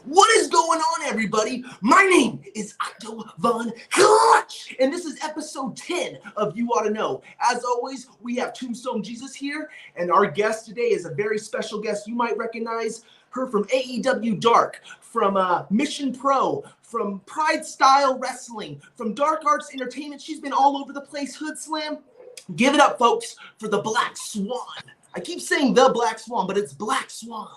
What is going on, everybody? My name is Otto Von Clutch, and this is episode 10 of You Ought to Know. As always, we have Tombstone Jesus here, and our guest today is a very special guest. You might recognize her from AEW Dark, from Mission Pro, from Pride Style Wrestling, from Dark Arts Entertainment. She's been all over the place. Hood Slam. Give it up, folks, for the Black Swan. I keep saying the Black Swan, but it's Black Swan.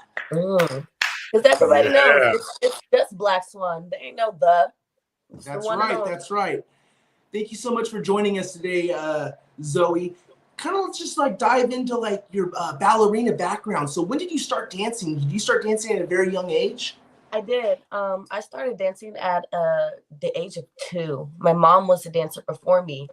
Because everybody knows it's just Black Swan. There ain't no the. That's right. That's right. Thank you so much for joining us today, Zoe. Kind of let's just like dive into like your ballerina background. So when did you start dancing? Did you start dancing at a very young age? I did. I started dancing at the age of 2. My mom was a dancer before me.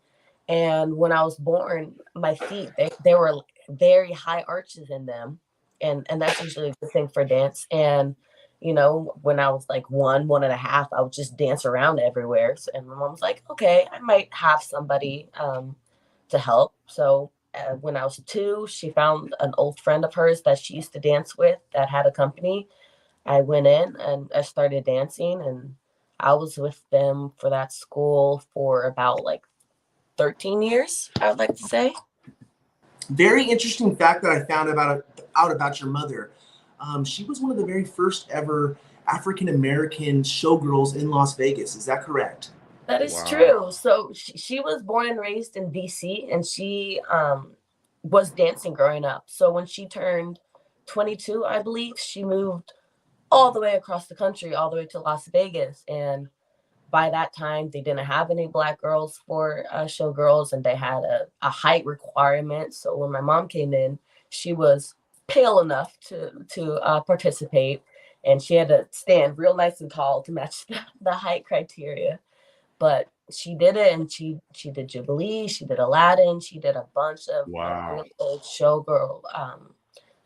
And when I was born, my feet, they were very high arches in them. And that's usually a good thing for dance. And, you know, when I was like 1.5, I would just dance around everywhere. And my mom was like, okay, I might have somebody to help. So when I was 2, she found an old friend of hers that she used to dance with that had a company. I went in and I started dancing, and I was with them for that school for about like 13 years, I would like to say. Very interesting fact that I found out about your mother. She was one of the very first ever African-American showgirls in Las Vegas. Is that correct? That is true. So she was born and raised in DC, and she was dancing growing up. So when she turned 22, I believe, she moved all the way across the country, all the way to Las Vegas. And by that time, they didn't have any Black girls for showgirls, and they had a height requirement. So when my mom came in, she was pale enough to participate, and she had to stand real nice and tall to match the height criteria. But she did it, and she did Jubilee, she did Aladdin, she did a bunch of really old showgirl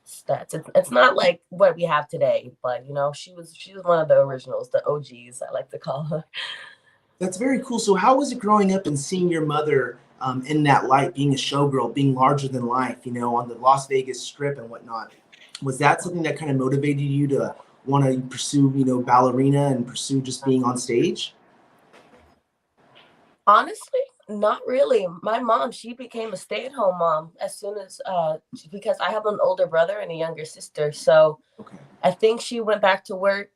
stats. It's not like what we have today, but you know, she was one of the originals, the OGs, I like to call her. That's very cool. So how was it growing up and seeing your mother in that light, being a showgirl, being larger than life, you know, on the Las Vegas Strip and whatnot? Was that something that kind of motivated you to want to pursue, you know, ballerina and pursue just being on stage? Honestly, not really. My mom, she became a stay-at-home mom as soon as because I have an older brother and a younger sister. So I think she went back to work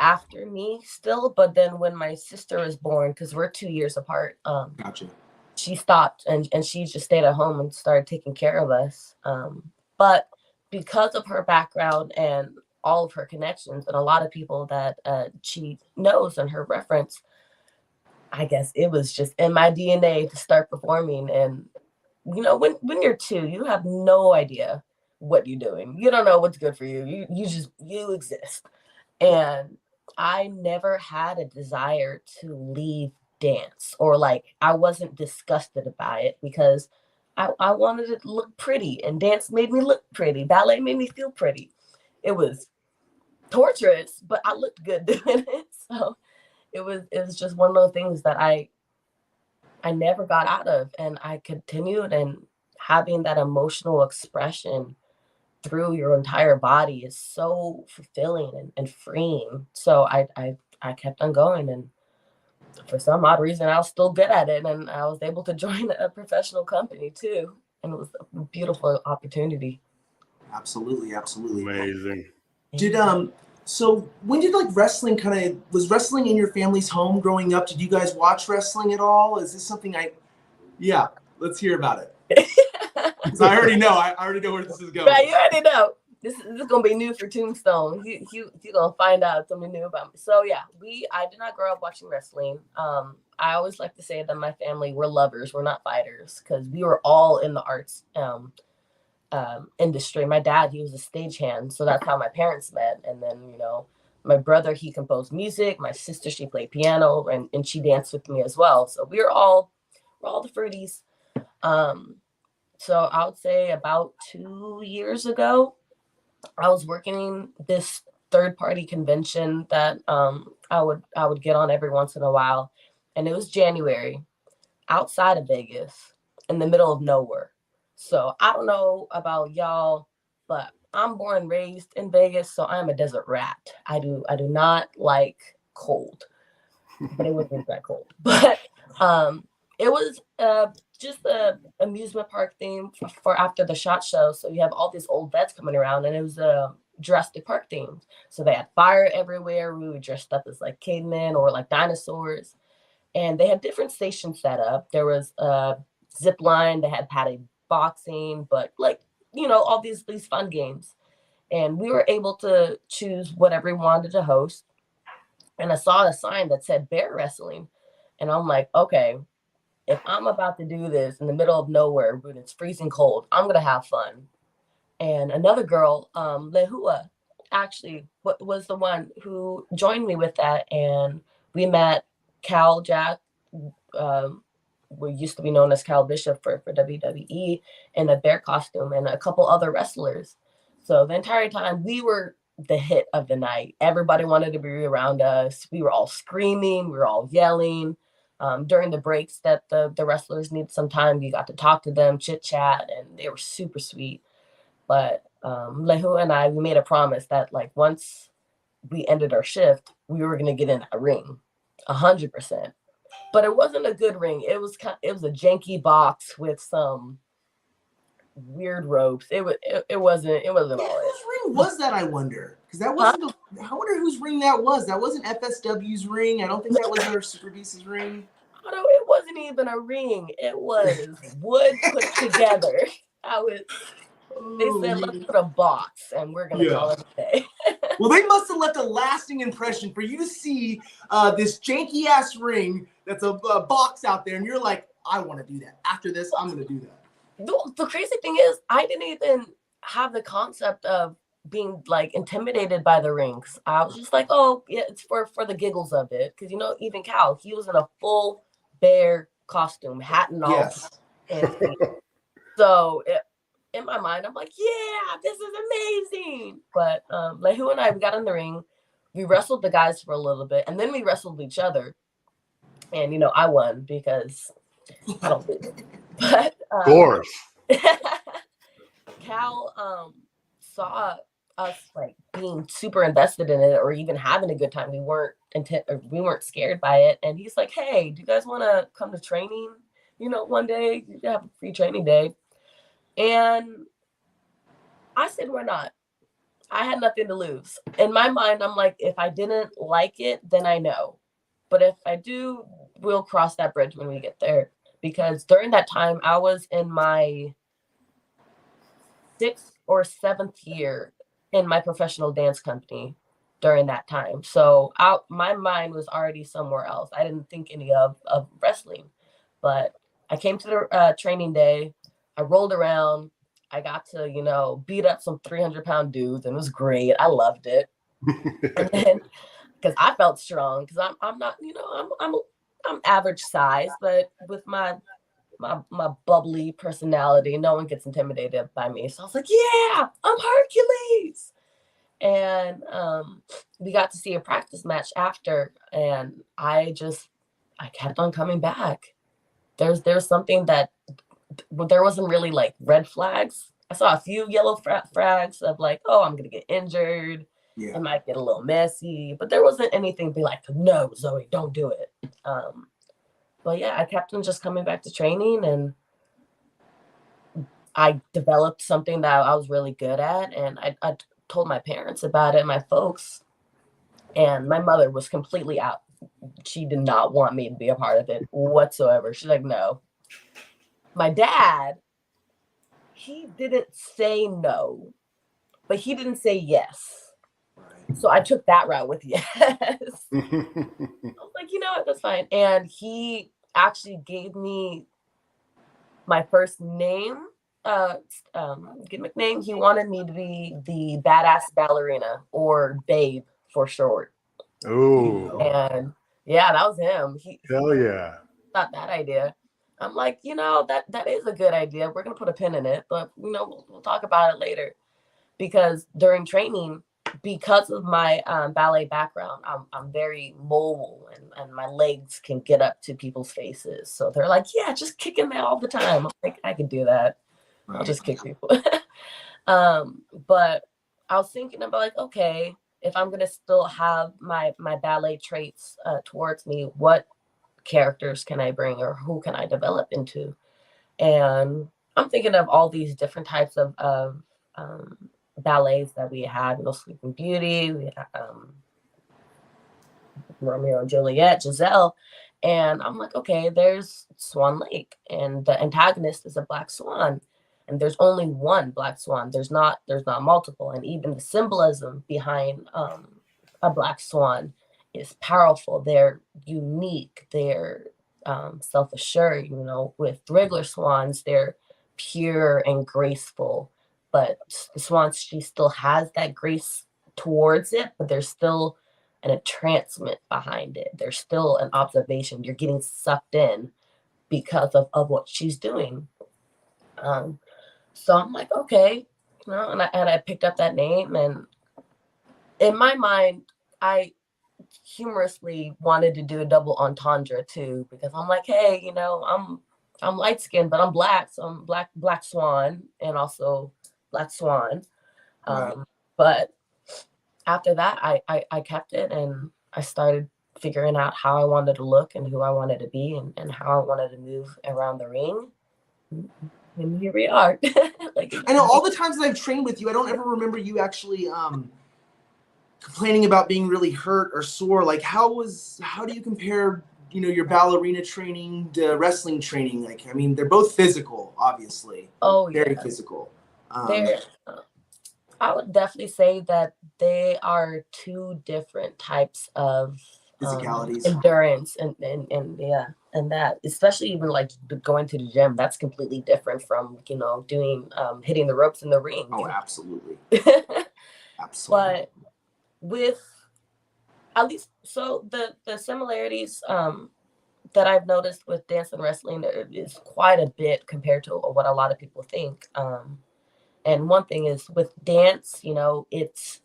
after me still, but then when my sister was born, because we're 2 years apart, she stopped and she just stayed at home and started taking care of us. But because of her background and all of her connections and a lot of people that she knows and her reference, I guess it was just in my DNA to start performing. And, you know, when you're 2, you have no idea what you're doing. You don't know what's good for you. You exist. And I never had a desire to leave dance, or like I wasn't disgusted about it, because I wanted it to look pretty, and dance made me look pretty. Ballet made me feel pretty. It was torturous, but I looked good doing it. So it was just one of those things that I never got out of, and I continued. And having that emotional expression through your entire body is so fulfilling and freeing. So I kept on going, and for some odd reason I was still good at it, and I was able to join a professional company too, and it was a beautiful opportunity. Absolutely Amazing. So when did like wrestling was wrestling in your family's home growing up? Did you guys watch wrestling at all? Is this something let's hear about it. So I already know where this is going. Right, you already know. This is gonna be new for Tombstone. You're gonna find out something new about me. So yeah, I did not grow up watching wrestling. I always like to say that my family, we're lovers, we're not fighters, because we were all in the arts industry. My dad, he was a stagehand, so that's how my parents met. And then, you know, my brother, he composed music. My sister, she played piano, and she danced with me as well. So we're all the fruities. So I would say about 2 years ago, I was working this third-party convention that I would get on every once in a while, and it was January, outside of Vegas, in the middle of nowhere. So I don't know about y'all, but I'm born and raised in Vegas, so I'm a desert rat. I do not like cold, but it wasn't that cold. But it was just a amusement park theme for after the SHOT Show. So you have all these old vets coming around, and it was a Jurassic Park theme. So they had fire everywhere. We were dressed up as like cavemen or like dinosaurs, and they had different stations set up. There was a zip line. They had padded boxing, but like, all these fun games. And we were able to choose whatever we wanted to host. And I saw a sign that said bear wrestling. And I'm like, okay, if I'm about to do this in the middle of nowhere when it's freezing cold, I'm going to have fun. And another girl, Lehua, actually was the one who joined me with that. And we met Cal Jack, we used to be known as Cal Bishop for WWE, in a bear costume, and a couple other wrestlers. So the entire time we were the hit of the night. Everybody wanted to be around us. We were all screaming. We were all yelling. During the breaks that the wrestlers needed some time, you got to talk to them, chit chat, and they were super sweet. But Lehu and I, we made a promise that like once we ended our shift, we were going to get in a ring, 100%. But it wasn't a good ring. It was a janky box with some weird ropes. It wasn't all it. Whose ring was that, I wonder? Because that wasn't I wonder whose ring that was. That wasn't FSW's ring. I don't think that was their Super Beast's ring. No, it wasn't even a ring. It was wood put together. They said, let's put a box and we're gonna call it a day. Well, they must have left a lasting impression for you to see this janky ass ring that's a box out there, and you're like, I want to do that. After this, I'm gonna do that. The crazy thing is, I didn't even have the concept of being like intimidated by the rings. I was just like, oh yeah, it's for the giggles of it. Because even Cal, he was in a full bear costume, hat and all. Yes. And so in my mind, I'm like, yeah, this is amazing. But Lehu and I, we got in the ring. We wrestled the guys for a little bit, and then we wrestled each other. And I won because I don't lose. But of course. Cal saw us like being super invested in it, or even having a good time. We weren't scared by it, and he's like, "Hey, do you guys want to come to training? One day you have a free training day." And I said, "Why not?" I had nothing to lose. In my mind, I'm like, if I didn't like it, then I know. But if I do, we'll cross that bridge when we get there. Because during that time, I was in my 6th or 7th year in my professional dance company during that time. So my mind was already somewhere else. I didn't think any of wrestling. But I came to the training day. I rolled around. I got to, beat up some 300-pound dudes, and it was great. I loved it. And then, because I felt strong, because I'm not, I'm average size, but with my bubbly personality, no one gets intimidated by me. So I was like, yeah, I'm Hercules. And we got to see a practice match after, and I kept on coming back. There's something that there wasn't really like red flags. I saw a few yellow flags of like, oh, I'm gonna get injured. Yeah. It might get a little messy, but there wasn't anything to be like, no, Zoe, don't do it. But yeah, I kept on just coming back to training, and I developed something that I was really good at, and I told my parents about it, my folks, and my mother was completely out. She did not want me to be a part of it whatsoever. She's like, no. My dad, he didn't say no, but he didn't say yes. So I took that route with yes. I was like, you know what, that's fine. And he actually gave me my first name, gimmick name. He wanted me to be the badass ballerina, or Babe for short. Oh. And yeah, that was him. Hell yeah. Thought that idea. I'm like, that is a good idea. We're going to put a pin in it, but we'll talk about it later. Because during training, because of my ballet background, I'm very mobile, and my legs can get up to people's faces. So they're like, yeah, just kick him out all the time. I'm like, I can do that. I'll just kick people. But I was thinking about like, okay, if I'm gonna still have my ballet traits towards me, what characters can I bring or who can I develop into? And I'm thinking of all these different types of ballets that we had. Sleeping Beauty, we had Romeo and Juliet, Giselle. And I'm like, okay, there's Swan Lake, and the antagonist is a black swan. And there's only one black swan. There's not multiple. And even the symbolism behind a black swan is powerful. They're unique. They're self-assured. With regular swans, they're pure and graceful. But the swan, she still has that grace towards it, but there's still an entrancement behind it. There's still an observation. You're getting sucked in because of what she's doing. So I'm like, okay, and I picked up that name, and in my mind, I humorously wanted to do a double entendre too, because I'm like, hey, I'm light skinned, but I'm black, so I'm black swan, and also black swan. Right. But after that, I kept it, and I started figuring out how I wanted to look and who I wanted to be and how I wanted to move around the ring. And here we are. I know all the times that I've trained with you, I don't ever remember you actually complaining about being really hurt or sore. Like, how do you compare, your ballerina training to wrestling training? Like, I mean, they're both physical, obviously. Oh, very yeah. physical. I would definitely say that they are two different types of physicalities, endurance, and yeah, and that, especially even like going to the gym, that's completely different from doing hitting the ropes in the ring. Oh, absolutely. Absolutely. But with at least, so the similarities that I've noticed with dance and wrestling is quite a bit compared to what a lot of people think. And one thing is with dance, it's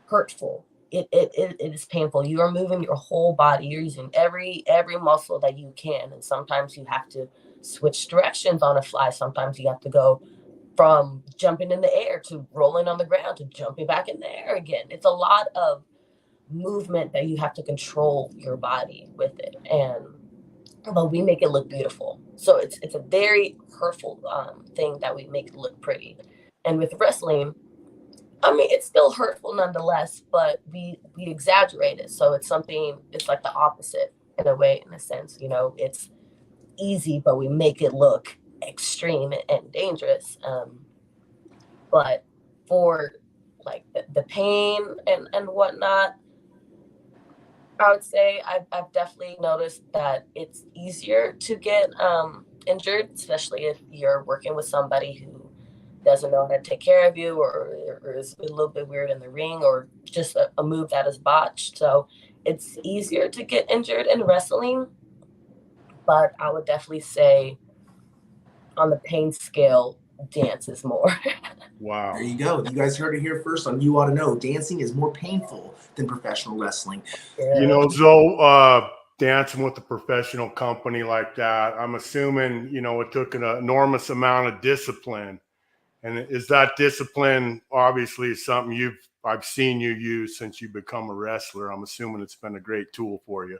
hurtful. It is painful. You are moving your whole body. You're using every muscle that you can. And sometimes you have to switch directions on a fly. Sometimes you have to go from jumping in the air to rolling on the ground to jumping back in the air again. It's a lot of movement that you have to control your body with it. But we make it look beautiful. So it's a very hurtful thing that we make it look pretty. And with wrestling, I mean, it's still hurtful nonetheless, but we exaggerate it. So it's like the opposite in a way, in a sense. It's easy, but we make it look extreme and dangerous. But for like the pain and whatnot, I would say I've definitely noticed that it's easier to get injured, especially if you're working with somebody who doesn't know how to take care of you, or is a little bit weird in the ring, or just a move that is botched. So it's easier to get injured in wrestling, but I would definitely say on the pain scale, dance is more. Wow. There you go. You guys heard it here first on You Ought to Know. Dancing is more painful than professional wrestling. Yeah. So dancing with a professional company like that, I'm assuming, it took an enormous amount of discipline. And is that discipline obviously something I've seen you use since you become a wrestler? I'm assuming it's been a great tool for you.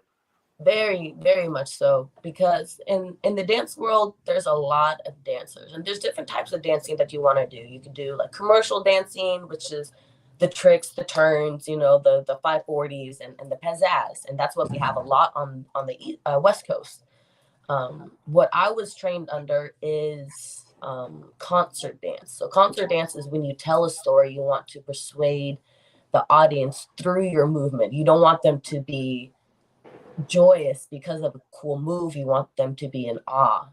Very, very much so, because in the dance world, there's a lot of dancers, and there's different types of dancing that you want to do. You can do like commercial dancing, which is the tricks, the turns, the 540s and the pizzazz, and that's what we have a lot on the West Coast. What I was trained under is concert dance. So concert dance is when you tell a story, you want to persuade the audience through your movement. You don't want them to be joyous because of a cool move. You want them to be in awe.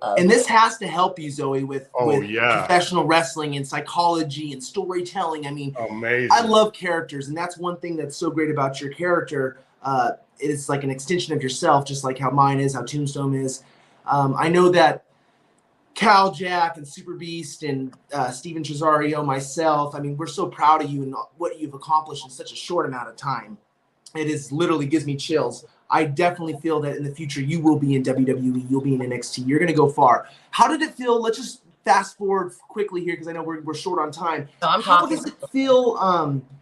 And this has to help you, Zoe, with yeah, professional wrestling and psychology and storytelling. I mean, amazing. I love characters, and that's one thing that's so great about your character. It's like an extension of yourself, just like how mine is, how Tombstone is. I know that Cal Jack and Super Beast and Steven Tresario, myself, I mean, we're so proud of you and what you've accomplished in such a short amount of time. It is literally gives me chills. I definitely feel that in the future you will be in WWE, you'll be in NXT, you're going to go far. How did it feel? Let's just fast forward quickly here because I know we're short on time. No, I'm how talking. does it feel?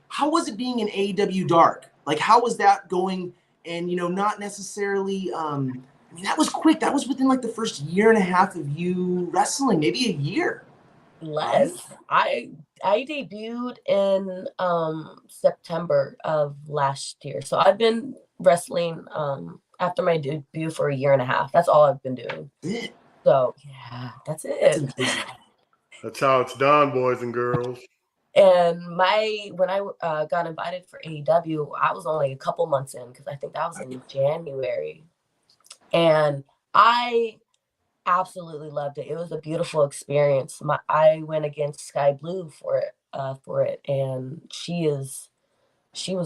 How was it being in AEW Dark? Like, how was that going? And not necessarily. I mean, that was quick. That was within like the first year and a half of you wrestling, maybe a year. Less. Right? I debuted in September of last year. So I've been wrestling after my debut for a year and a half. That's all I've been doing. So yeah, that's it. That's how it's done, boys and girls. And when I got invited for AEW, I was only a couple months in because I think that was in January. And I absolutely loved it. It was a beautiful experience. I went against Sky Blue for it, and she was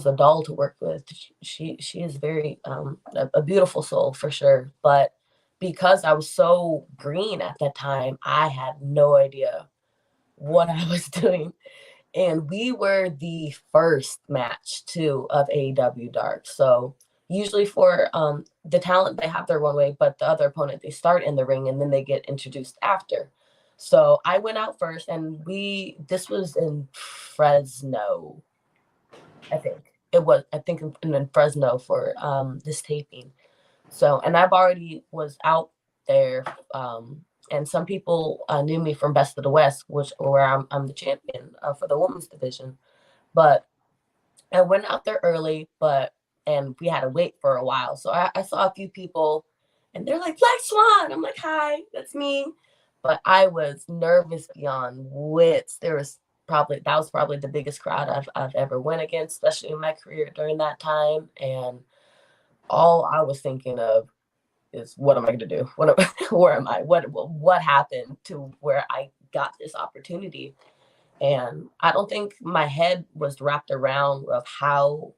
a doll to work with. She is very a beautiful soul for sure. But because I was so green at that time, I had no idea what I was doing. And we were the first match too of AEW Dark. So usually for the talent, they have their one way, but the other opponent, they start in the ring and then they get introduced after. So I went out first, and this was in Fresno, I think. It was, I think, in Fresno for this taping. So, and I've already was out there, and some people knew me from Best of the West, where I'm the champion for the women's division. But I went out there early, and we had to wait for a while. So I saw a few people, and they're like, Black Swan. I'm like, hi, that's me. But I was nervous beyond wits. That was probably the biggest crowd I've ever went against, especially in my career during that time. And all I was thinking of is, what am I going to do? Where am I? What happened to where I got this opportunity? And I don't think my head was wrapped around of how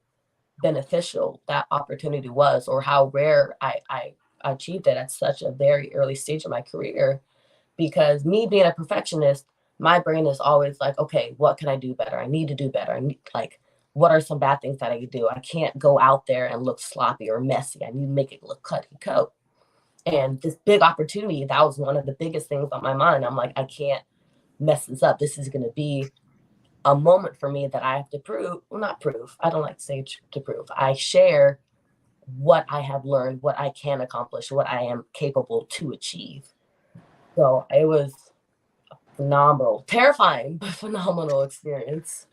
beneficial that opportunity was, or how rare I achieved it at such a very early stage of my career. Because me being a perfectionist, my brain is always like, okay, what can I do better? I need to do better. What are some bad things that I could do? I can't go out there and look sloppy or messy. I need to make it look cut and coat. And this big opportunity, that was one of the biggest things on my mind. I'm like, I can't mess this up. This is going to be a moment for me that I have to prove. Well, not prove. I don't like to say to prove. I share what I have learned, what I can accomplish, what I am capable to achieve. So it was phenomenal, terrifying, but phenomenal experience.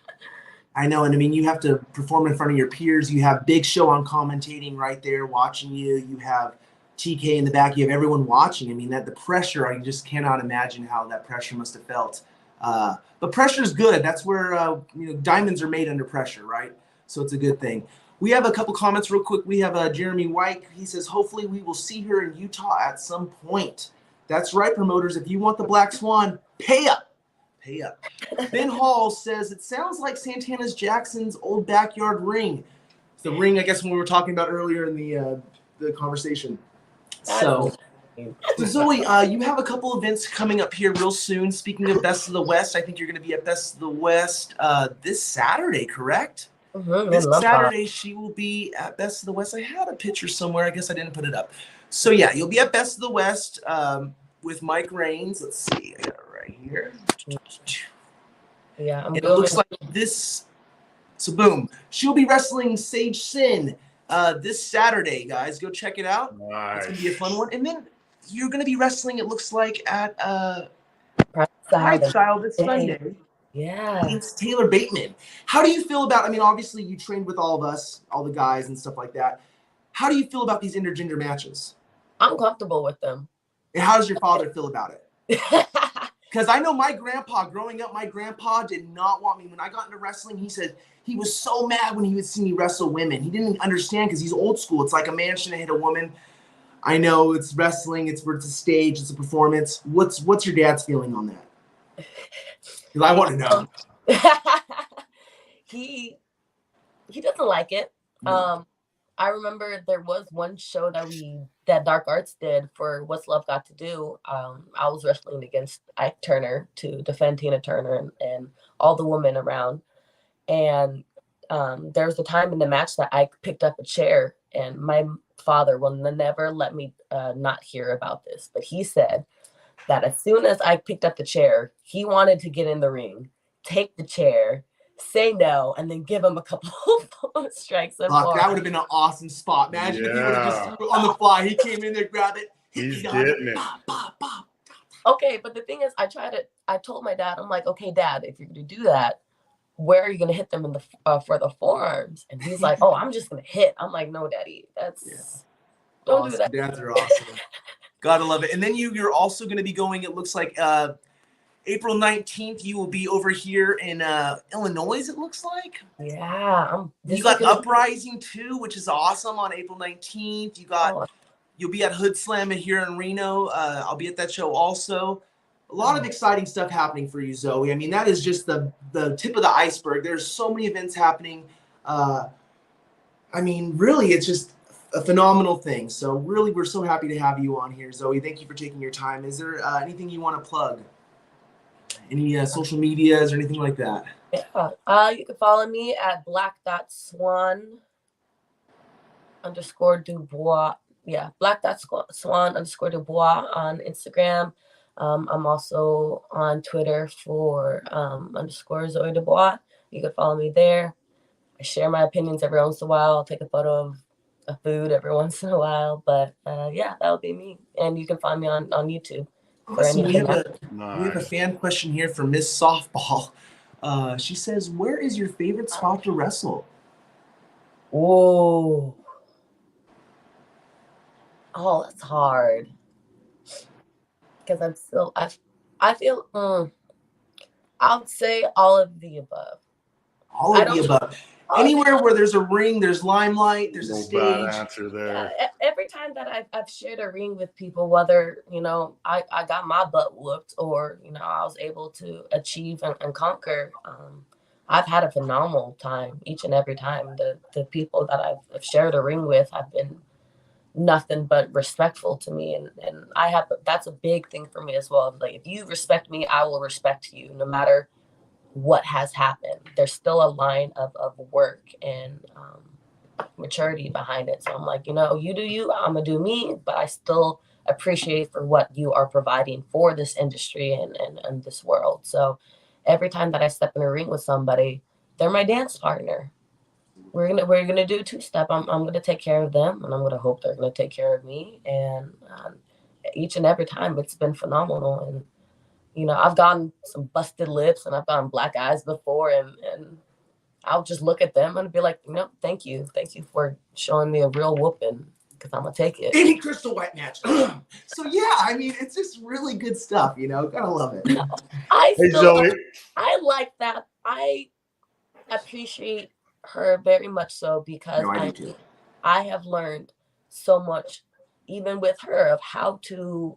I know, and I mean, you have to perform in front of your peers. You have Big Show on commentating right there watching you. You have TK in the back. You have everyone watching. I mean, that the pressure, I just cannot imagine how that pressure must have felt. But pressure is good. That's where diamonds are made under pressure, right? So it's a good thing. We have a couple comments real quick. We have Jeremy White. He says, hopefully we will see her in Utah at some point. That's right, promoters. If you want the Black Swan, pay up. Pay up. Ben Hall says, it sounds like Santana's Jackson's old backyard ring. It's the ring, I guess, when we were talking about earlier in the conversation. So Zoe, you have a couple events coming up here real soon. Speaking of Best of the West, I think you're going to be at Best of the West this Saturday, correct? Mm-hmm. This Saturday, she will be at Best of the West. I had a picture somewhere. I guess I didn't put it up. So, yeah, you'll be at Best of the West with Mike Raines. Let's see. I got it right here. Yeah, it looks like this. So, boom. She'll be wrestling Sage Sin this Saturday, guys. Go check it out. Nice. It's going to be a fun one. And then you're going to be wrestling, it looks like, at Pride Style this Sunday. Yeah. It's Taylor Bateman. How do you feel about, I mean, obviously you trained with all of us, all the guys and stuff like that. How do you feel about these intergender matches? I'm comfortable with them. And how does your father feel about it? Because I know my grandpa, growing up, my grandpa did not want me. When I got into wrestling, he said he was so mad when he would see me wrestle women. He didn't understand because he's old school. It's like a man shouldn't hit a woman. I know it's wrestling. It's a stage. It's a performance. What's your dad's feeling on that? Because I want to know. He doesn't like it. No. I remember there was one show that Dark Arts did for What's Love Got to Do. I was wrestling against Ike Turner to defend Tina Turner and all the women around. And there was a time in the match that Ike picked up a chair, and my father will never let me not hear about this. But he said that as soon as I picked up the chair, he wanted to get in the ring, take the chair, say no, and then give him a couple of strikes. Fuck, that would have been an awesome spot. Imagine if he would have just on the fly. He came in there, grabbed it, he's getting it. Okay, but the thing is, I told my dad, I'm like, okay, Dad, if you're gonna do that, where are you gonna hit them in the for the forearms? And he's like, oh, I'm just gonna hit. I'm like, no, Daddy, don't do that. Dads are awesome. Gotta love it. And then you're also gonna be going. It looks like April 19th. You will be over here in Illinois. It looks like. Yeah, you got Uprising too, which is awesome on April 19th. You got. You'll be at Hood Slam here in Reno. I'll be at that show also. A lot of exciting stuff happening for you, Zoe. I mean, that is just the tip of the iceberg. There's so many events happening. I mean, really, it's just a phenomenal thing. So really, we're so happy to have you on here, Zoe. Thank you for taking your time. Is there anything you want to plug? Any social medias or anything like that? Yeah. You can follow me at black.swan_Dubois. Yeah, black.swan_Dubois on Instagram. I'm also on Twitter for _Zoe Dubois. You can follow me there. I share my opinions every once in a while. I'll take a photo of a food every once in a while. But yeah, that would be me. And you can find me on YouTube. Awesome. We have a fan question here from Miss Softball. She says, where is your favorite spot to wrestle? Whoa. Oh, that's hard. Because I feel, I would say all of the above. All of the above. Anywhere where there's a ring, there's limelight, there's a stage. Bad answer there. Yeah, every time that I've shared a ring with people, whether, I got my butt whooped or, I was able to achieve and conquer, I've had a phenomenal time each and every time. The people that I've shared a ring with have been nothing but respectful to me, and that's a big thing for me as well. Like, if you respect me, I will respect you no matter what has happened. There's still a line of work and maturity behind it. So I'm like, you do you, I'm gonna do me, but I still appreciate for what you are providing for this industry and this world. So every time that I step in a ring with somebody, they're my dance partner. We're gonna do two-step. I'm gonna take care of them, and I'm gonna hope they're gonna take care of me. And each and every time, it's been phenomenal. And I've gotten some busted lips, and I've gotten black eyes before, and I'll just look at them and be like, thank you for showing me a real whooping, because I'm gonna take it. Any crystal white match. So yeah, I mean, it's just really good stuff. Gotta love it. I like that. I appreciate her very much so, because I have learned so much, even with her, of how to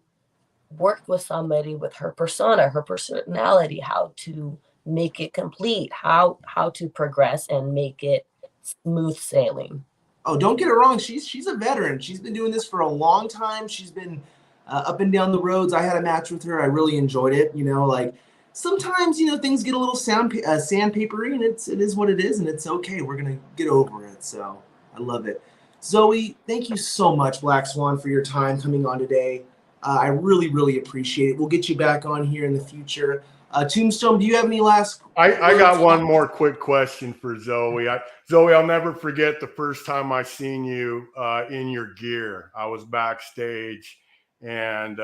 work with somebody with her persona, her personality, how to make it complete, how to progress and make it smooth sailing. Oh, don't get it wrong. She's a veteran. She's been doing this for a long time. She's been up and down the roads. I had a match with her. I really enjoyed it. Like, sometimes, things get a little sandpapery, and it is what it is, and it's okay. We're going to get over it. So I love it. Zoe, thank you so much, Black Swan, for your time coming on today. I really, really appreciate it. We'll get you back on here in the future. Tombstone, do you have any last? I got one more quick question for Zoe. Zoe, I'll never forget the first time I seen you in your gear. I was backstage, and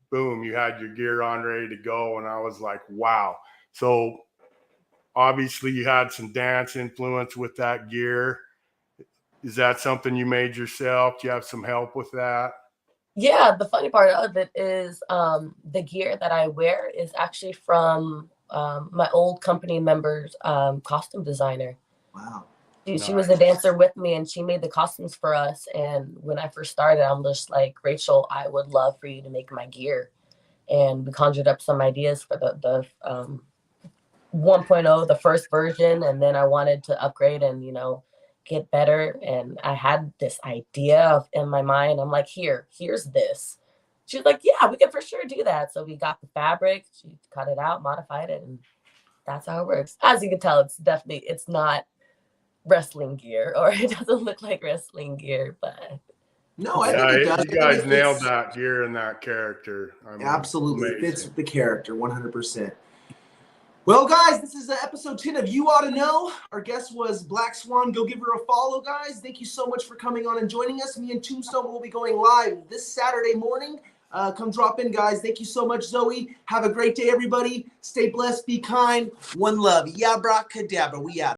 boom, you had your gear on ready to go. And I was like, wow. So obviously you had some dance influence with that gear. Is that something you made yourself? Do you have some help with that? Yeah, the funny part of it is the gear that I wear is actually from my old company member's costume designer. Wow. She was a dancer with me, and she made the costumes for us. And when I first started, I'm just like, Rachel, I would love for you to make my gear. And we conjured up some ideas for the 1.0, the first version. And then I wanted to upgrade and, get better. And I had this idea in my mind. I'm like, here's this. She was like, yeah, we can for sure do that. So we got the fabric, she cut it out, modified it, and that's how it works. As you can tell, it's not wrestling gear, or it doesn't look like wrestling gear, but No, I think it does. You guys nailed that gear and that character. I mean, absolutely. amazing. Fits with the character 100%. Well, guys, this is episode 10 of You Ought to Know. Our guest was Black Swan. Go give her a follow, guys. Thank you so much for coming on and joining us. Me and Tombstone will be going live this Saturday morning. Come drop in, guys. Thank you so much, Zoe. Have a great day, everybody. Stay blessed. Be kind. One love. Yabracadabra. We out.